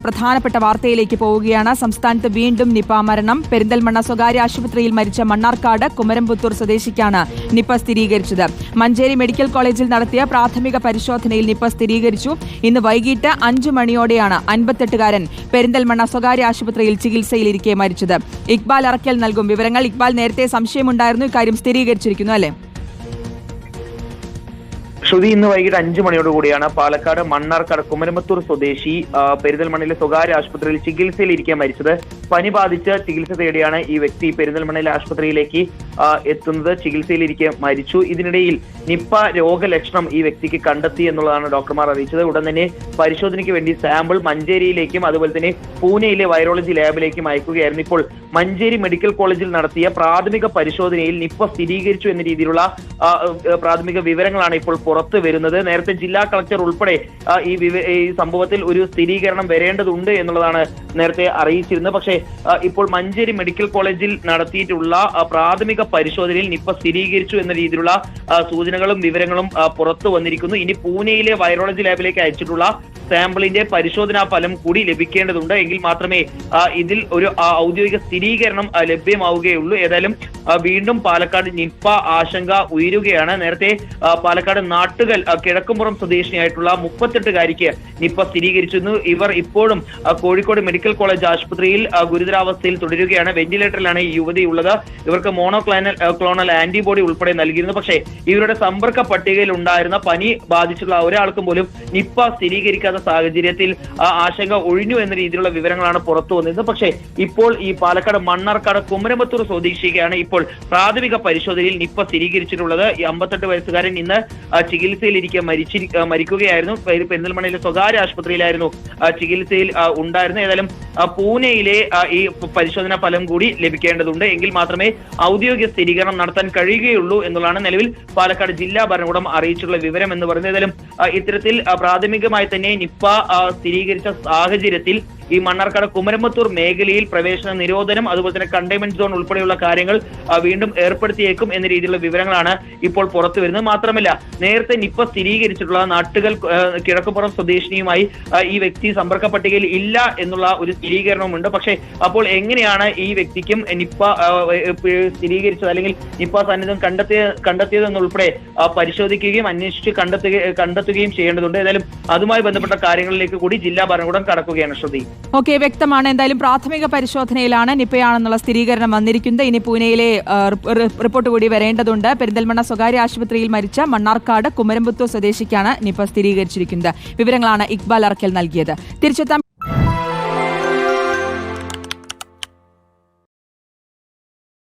പ്രധാനപ്പെട്ട വാർത്തയിലേക്ക് പോവുകയാണ്. സംസ്ഥാനത്ത് വീണ്ടും നിപ മരണം. പെരിന്തൽമണ്ണ സ്വകാര്യ ആശുപത്രിയിൽ മരിച്ച മണ്ണാർക്കാട് കുമരംപുത്തൂർ സ്വദേശിക്കാണ് നിപ സ്ഥിരീകരിച്ചത്. മഞ്ചേരി മെഡിക്കൽ കോളേജിൽ നടത്തിയ പ്രാഥമിക പരിശോധനയിൽ നിപ സ്ഥിരീകരിച്ചു. ഇന്ന് വൈകിട്ട് 5 മണിയോടെയാണ് 58-കാരൻ പെരിന്തൽമണ്ണ സ്വകാര്യ ആശുപത്രിയിൽ ചികിത്സയിലിരിക്കെ മരിച്ചത്. ഇക്ബാൽ അറക്കൽ നൽകും വിവരങ്ങൾ. ഇക്ബാൽ, നേരത്തെ സംശയമുണ്ടായിരുന്നു, ഇക്കാര്യം സ്ഥിരീകരിച്ചിരിക്കുന്നു അല്ലേ? ശ്രുതി, ഇന്ന് വൈകിട്ട് 5 മണിയോടുകൂടിയാണ് പാലക്കാട് മണ്ണാർക്കാട് കുമരംപുത്തൂർ സ്വദേശി പെരിന്തൽമണ്ണയിലെ സ്വകാര്യ ആശുപത്രിയിൽ ചികിത്സയിലിരിക്കാൻ മരിച്ചത്. പനി ബാധിച്ച് ചികിത്സ തേടിയാണ് ഈ വ്യക്തി പെരിന്തൽമണ്ണയിലെ ആശുപത്രിയിലേക്ക് എത്തുന്നത്. ചികിത്സയിലിരിക്കെ മരിച്ചു. ഇതിനിടയിൽ നിപ്പ രോഗലക്ഷണം ഈ വ്യക്തിക്ക് കണ്ടെത്തി എന്നുള്ളതാണ് ഡോക്ടർമാർ അറിയിച്ചത്. ഉടൻ തന്നെ പരിശോധനയ്ക്ക് വേണ്ടി സാമ്പിൾ മഞ്ചേരിയിലേക്കും അതുപോലെ തന്നെ പൂനെയിലെ വൈറോളജി ലാബിലേക്കും അയക്കുകയായിരുന്നു. ഇപ്പോൾ മഞ്ചേരി മെഡിക്കൽ കോളേജിൽ നടത്തിയ പ്രാഥമിക പരിശോധനയിൽ നിപ്പ സ്ഥിരീകരിച്ചു എന്ന രീതിയിലുള്ള പ്രാഥമിക വിവരങ്ങളാണ് ഇപ്പോൾ പുറത്തു വരുന്നത്. നേരത്തെ ജില്ലാ കളക്ടർ ഉൾപ്പെടെ ഈ സംഭവത്തിൽ ഒരു സ്ഥിരീകരണം വരേണ്ടതുണ്ട് എന്നുള്ളതാണ് നേരത്തെ അറിയിച്ചിരുന്നത്. പക്ഷേ ഇപ്പോൾ മഞ്ചേരി മെഡിക്കൽ കോളേജിൽ നടത്തിയിട്ടുള്ള പ്രാഥമിക പരിശോധനയിൽ നിപ്പ സ്ഥിരീകരിച്ചു എന്ന രീതിയിലുള്ള സൂചനകളും വിവരങ്ങളും പുറത്തു വന്നിരിക്കുന്നു. ഇനി പൂനെയിലെ വൈറോളജി ലാബിലേക്ക് അയച്ചിട്ടുള്ള സാമ്പിളിന്റെ പരിശോധനാ ഫലം കൂടി ലഭിക്കേണ്ടതുണ്ട്. എങ്കിൽ മാത്രമേ ഇതിൽ ഒരു ഔദ്യോഗിക സ്ഥിരീകരണം ലഭ്യമാവുകയുള്ളൂ. ഏതായാലും വീണ്ടും പാലക്കാട് നിപ്പ ആശങ്ക ഉയരുകയാണ്. നേരത്തെ പാലക്കാട് നാട്ടുകൽ കിഴക്കുംപുറം സ്വദേശിനിയായിട്ടുള്ള 38-കാരിക്ക് നിപ്പ സ്ഥിരീകരിച്ചിരുന്നു. ഇവർ ഇപ്പോഴും കോഴിക്കോട് മെഡിക്കൽ കോളേജ് ആശുപത്രിയിൽ ഗുരുതരാവസ്ഥയിൽ തുടരുകയാണ്. വെന്റിലേറ്ററിലാണ് ഈ യുവതി ഉള്ളത്. ഇവർക്ക് മോണോക്ലോണൽ ആന്റിബോഡി ഉൾപ്പെടെ നൽകിയിരുന്നു. പക്ഷേ ഇവരുടെ സമ്പർക്ക പട്ടികയിൽ ഉണ്ടായിരുന്ന പനി ബാധിച്ചുള്ള ഒരാൾക്കും പോലും നിപ്പ സ്ഥിരീകരിക്കാത്ത സാഹചര്യത്തിൽ ആശങ്ക ഒഴിഞ്ഞു എന്ന രീതിയിലുള്ള വിവരങ്ങളാണ് പുറത്തു വന്നത്. പക്ഷേ ഇപ്പോൾ ഈ പാലക്കാട് മണ്ണാർക്കാട് കുമരംപുത്തൂർ സ്വദേശിക്കാണ് ഇപ്പോൾ പ്രാഥമിക പരിശോധനയിൽ നിപ്പ സ്ഥിരീകരിച്ചിട്ടുള്ളത്. ഈ 58 വയസ്സുകാരൻ ഇന്ന് ചികിത്സയിലിരിക്കെ മരിക്കുകയായിരുന്നു. പെരിന്തൽമണ്ണയിലെ സ്വകാര്യ ആശുപത്രിയിലായിരുന്നു ചികിത്സയിൽ ഉണ്ടായിരുന്നത്. ഏതായാലും പൂനെയിലെ ഈ പരിശോധനാ ഫലം കൂടി ലഭിക്കേണ്ടതുണ്ട്. എങ്കിൽ മാത്രമേ ഔദ്യോഗിക സ്ഥിരീകരണം നടത്താൻ കഴിയുകയുള്ളൂ എന്നുള്ളതാണ് നിലവിൽ പാലക്കാട് ജില്ലാ ഭരണകൂടം അറിയിച്ചിട്ടുള്ള വിവരം എന്ന് പറയുന്നത്. ഏതായാലും ഇത്തരത്തിൽ പ്രാഥമികമായി തന്നെ നിപ്പ സ്ഥിരീകരിച്ച സാഹചര്യത്തിൽ ഈ മണ്ണാർക്കാട് കുമരംപുത്തൂർ മേഖലയിൽ പ്രവേശന നിരോധനം അതുപോലെ തന്നെ കണ്ടെയ്ൻമെന്റ് സോൺ ഉൾപ്പെടെയുള്ള കാര്യങ്ങൾ വീണ്ടും ഏർപ്പെടുത്തിയേക്കും എന്ന രീതിയിലുള്ള വിവരങ്ങളാണ് ഇപ്പോൾ പുറത്തു വരുന്നത്. മാത്രമല്ല, നേരത്തെ നിപ്പ സ്ഥിരീകരിച്ചിട്ടുള്ള നാട്ടുകൽ കിഴക്കുപുറം സ്വദേശിനിയുമായി ഈ വ്യക്തി സമ്പർക്ക പട്ടികയിൽ ഇല്ല എന്നുള്ള ഒരു സ്ഥിരീകരണവുമുണ്ട്. പക്ഷേ അപ്പോൾ എങ്ങനെയാണ് ഈ വ്യക്തിക്കും നിപ്പ സ്ഥിരീകരിച്ചത് അല്ലെങ്കിൽ നിപ്പ സാന്നിധ്യം കണ്ടെത്തിയതെന്നുൾപ്പെടെ പരിശോധിക്കുകയും അന്വേഷിച്ച് കണ്ടെത്തുകയും ചെയ്യേണ്ടതുണ്ട്. ഏതായാലും അതുമായി ബന്ധപ്പെട്ട കാര്യങ്ങളിലേക്ക് കൂടി ജില്ലാ ഭരണകൂടം കടക്കുകയാണ്. ശ്രുതി, ഓക്കെ, വ്യക്തമാണ്. എന്തായാലും പ്രാഥമിക പരിശോധനയിലാണ് നിപ്പയാണെന്നുള്ള സ്ഥിരീകരണം വന്നിരിക്കുന്നത്. ഇനി പൂനെയിലെ റിപ്പോർട്ട് കൂടി വരേണ്ടതുണ്ട്. പെരിന്തൽമണ്ണ സ്വകാര്യ ആശുപത്രിയിൽ മരിച്ച മണ്ണാർക്കാട് കുമരംപുത്തൂർ സ്വദേശിക്കാണ് നിപ്പ സ്ഥിരീകരിച്ചിരിക്കുന്നത്. വിവരങ്ങളാണ് ഇക്ബാൽ അറക്കൽ നൽകിയത്. തിരിച്ചെത്താം.